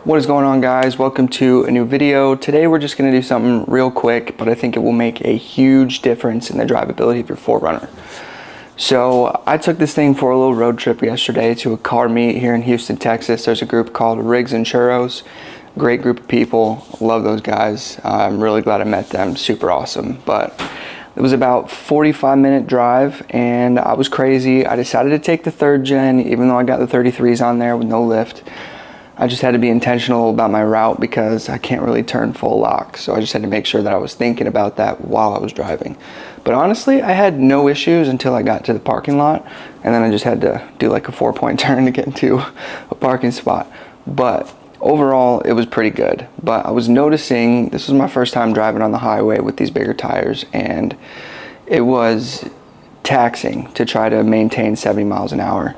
What is going on, guys? Welcome to a new video. Today we're just going to do something real quick, but I think it will make a huge difference in the drivability of your 4Runner. So I took this thing for a little road trip yesterday to a car meet here in Houston, Texas. There's a group called Rigs and Churros. Great group of people. Love those guys. I'm really glad I met them. Super awesome. But it was about 45-minute drive and I was crazy. I decided to take the 3rd gen, even though I got the 33s on there with no lift. I just had to be intentional about my route because I can't really turn full lock. So I just had to make sure that I was thinking about that while I was driving. But honestly, I had no issues until I got to the parking lot. And then I just had to do like a 4-point turn to get into a parking spot. But overall, it was pretty good. But I was noticing, this was my first time driving on the highway with these bigger tires. And it was taxing to try to maintain 70 miles an hour.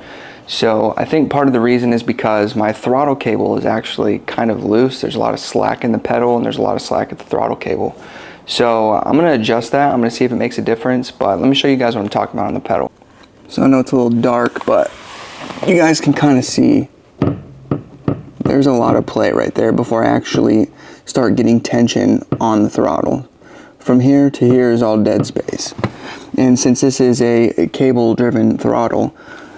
So I think part of the reason is because my throttle cable is actually kind of loose. There's a lot of slack in the pedal and there's a lot of slack at the throttle cable. So I'm going to adjust that. I'm going to see if it makes a difference, but let me show you guys what I'm talking about on the pedal. So I know it's a little dark, but you guys can kind of see there's a lot of play right there before I actually start getting tension on the throttle. From here to here is all dead space. And since this is a cable driven throttle,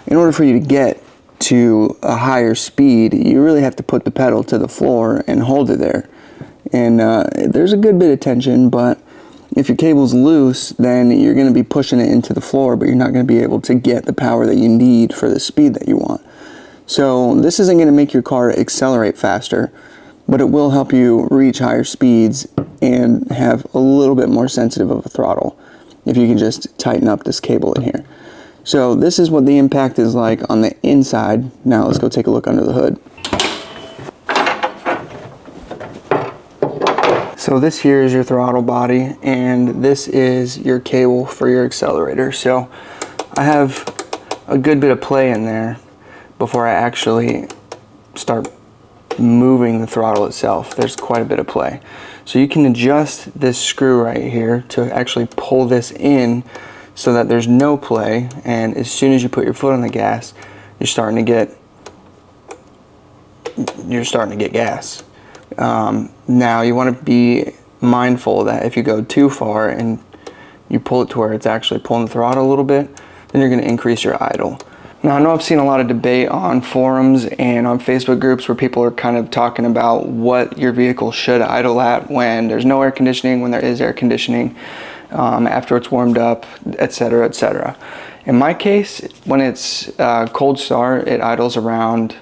in order for you to get to a higher speed, you really have to put the pedal to the floor and hold it there. And there's a good bit of tension, but if your cable's loose, then you're going to be pushing it into the floor, but you're not going to be able to get the power that you need for the speed that you want. So this isn't going to make your car accelerate faster, but it will help you reach higher speeds and have a little bit more sensitive of a throttle if you can just tighten up this cable in here. So this is what the impact is like on the inside. Now let's go take a look under the hood. So this here is your throttle body and this is your cable for your accelerator. So I have a good bit of play in there before I actually start moving the throttle itself. There's quite a bit of play. So you can adjust this screw right here to actually pull this in so that there's no play, and as soon as you put your foot on the gas, you're starting to get gas. Now you want to be mindful that if you go too far and you pull it to where it's actually pulling the throttle a little bit, then you're going to increase your idle. Now I know I've seen a lot of debate on forums and on Facebook groups where people are kind of talking about what your vehicle should idle at when there's no air conditioning, when there is air conditioning, after it's warmed up, etc., etc. In my case, when it's cold start, it idles around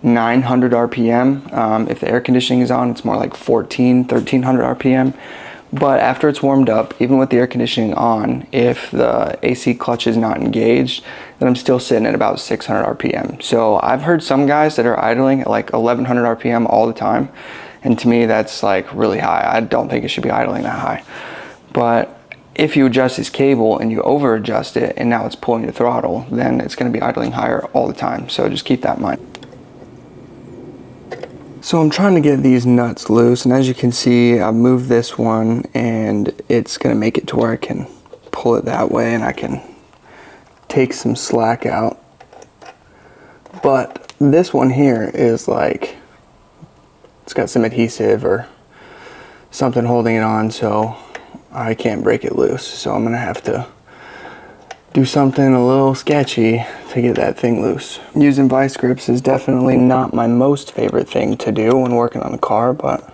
900 RPM. If the air conditioning is on, it's more like 1300 RPM. But after it's warmed up, even with the air conditioning on, if the AC clutch is not engaged, then I'm still sitting at about 600 RPM. So I've heard some guys that are idling at like 1100 RPM all the time. And to me, that's like really high. I don't think it should be idling that high. But if you adjust this cable and you over adjust it and now it's pulling your throttle, then it's going to be idling higher all the time. So just keep that in mind. So I'm trying to get these nuts loose, and as you can see, I've moved this one and it's going to make it to where I can pull it that way and I can take some slack out. But this one here is like, it's got some adhesive or something holding it on, so I can't break it loose. So I'm gonna have to do something a little sketchy to get that thing loose. Using vice grips is definitely not my most favorite thing to do when working on a car, but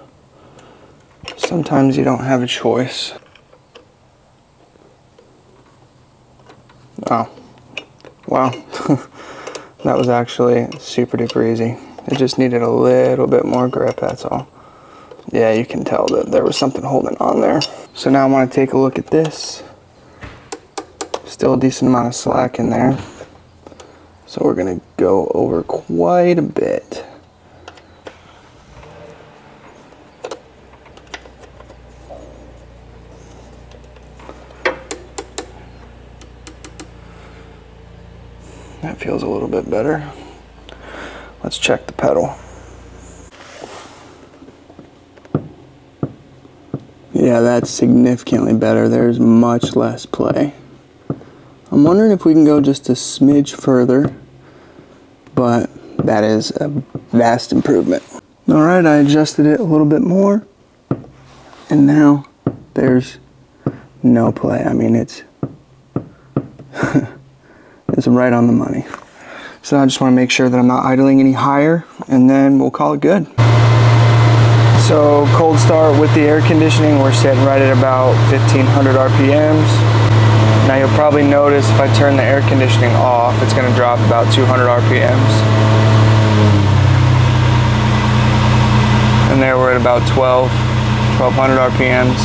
sometimes you don't have a choice. Oh, wow. That was actually super duper easy. It just needed a little bit more grip, that's all. Yeah, you can tell that there was something holding on there. So now I want to take a look at this. Still a decent amount of slack in there. So we're going to go over quite a bit. That feels a little bit better. Let's check the pedal. Yeah, that's significantly better. There's much less play. I'm wondering if we can go just a smidge further, but that is a vast improvement. All right, I adjusted it a little bit more, and now there's no play. I mean, it's it's right on the money. So I just want to make sure that I'm not idling any higher, and then we'll call it good. So cold start with the air conditioning, we're sitting right at about 1500 RPMs. Now you'll probably notice if I turn the air conditioning off, it's going to drop about 200 RPMs. And there we're at about 1200 RPMs.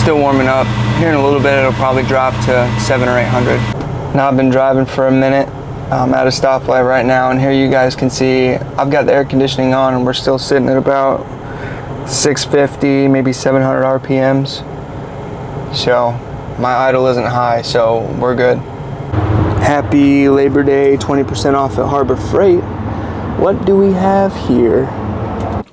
Still warming up. Here in a little bit it'll probably drop to 700 or 800. Now I've been driving for a minute. I'm at a stoplight right now, and here you guys can see I've got the air conditioning on and we're still sitting at about 650, maybe 700 RPMs. So my idle isn't high, so we're good. Happy Labor Day, 20% off at Harbor Freight. What do we have here?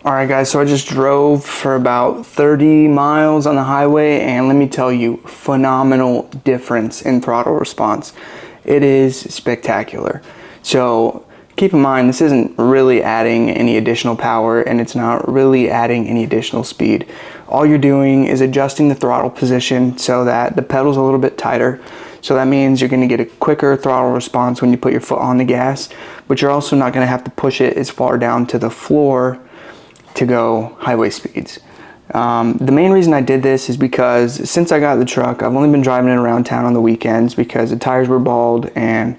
All right guys, so I just drove for about 30 miles on the highway, and let me tell you, phenomenal difference in throttle response. It is spectacular. So keep in mind, this isn't really adding any additional power, and it's not really adding any additional speed. All you're doing is adjusting the throttle position so that the pedal's a little bit tighter. So that means you're gonna get a quicker throttle response when you put your foot on the gas, but you're also not gonna have to push it as far down to the floor to go highway speeds. The main reason I did this is because since I got the truck, I've only been driving it around town on the weekends because the tires were bald and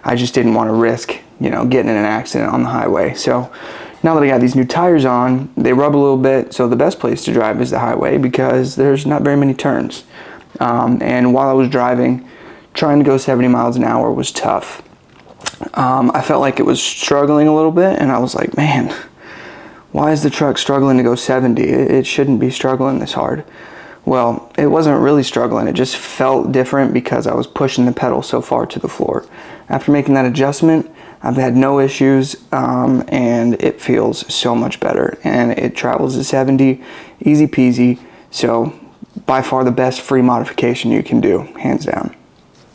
I just didn't want to risk, getting in an accident on the highway. So now that I got these new tires on, they rub a little bit, so the best place to drive is the highway because there's not very many turns. And while I was driving, trying to go 70 miles an hour was tough. I felt like it was struggling a little bit, and I was like, man, why is the truck struggling to go 70? It shouldn't be struggling this hard. Well, it wasn't really struggling. It just felt different because I was pushing the pedal so far to the floor. After making that adjustment, I've had no issues, and it feels so much better. And it travels to 70, easy peasy. So by far the best free modification you can do, hands down.